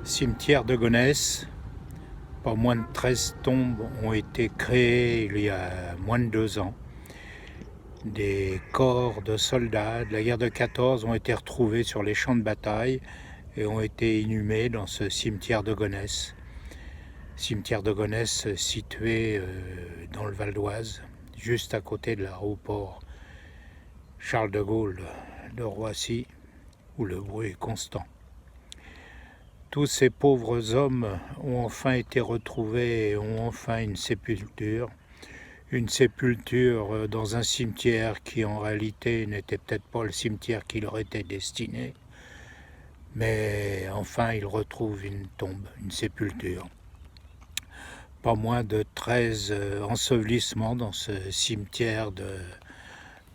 Cimetière de Gonesse, pas moins de 13 tombes ont été créées il y a moins de 2 ans. Des corps de soldats de la guerre de 14 ont été retrouvés sur les champs de bataille et ont été inhumés dans ce cimetière de Gonesse. Cimetière de Gonesse situé dans le Val d'Oise, juste à côté de l'aéroport Charles de Gaulle de Roissy, où le bruit est constant. Tous ces pauvres hommes ont enfin été retrouvés et ont enfin une sépulture dans un cimetière qui en réalité n'était peut-être pas le cimetière qui leur était destiné, mais enfin ils retrouvent une tombe, une sépulture. Pas moins de 13 ensevelissements dans ce cimetière de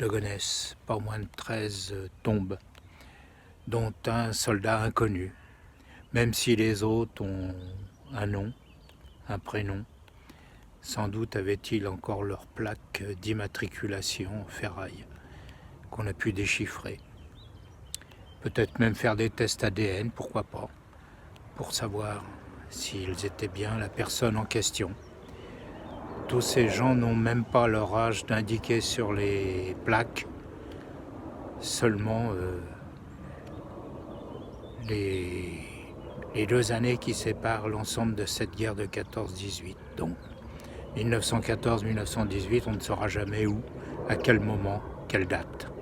Gonesse, pas moins de 13 tombes, dont un soldat inconnu. Même si les autres ont un nom, un prénom, sans doute avaient-ils encore leur plaque d'immatriculation en ferraille qu'on a pu déchiffrer. Peut-être même faire des tests ADN, pourquoi pas, pour savoir s'ils étaient bien la personne en question. Tous ces gens n'ont même pas leur âge d'indiquer sur les plaques, seulement les 2 années qui séparent l'ensemble de cette guerre de 14-18. Donc 1914-1918, on ne saura jamais où, à quel moment, quelle date.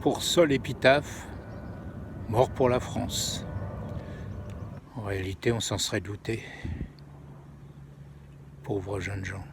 Pour seul épitaphe, mort pour la France. En réalité, on s'en serait douté. Pauvres jeunes gens.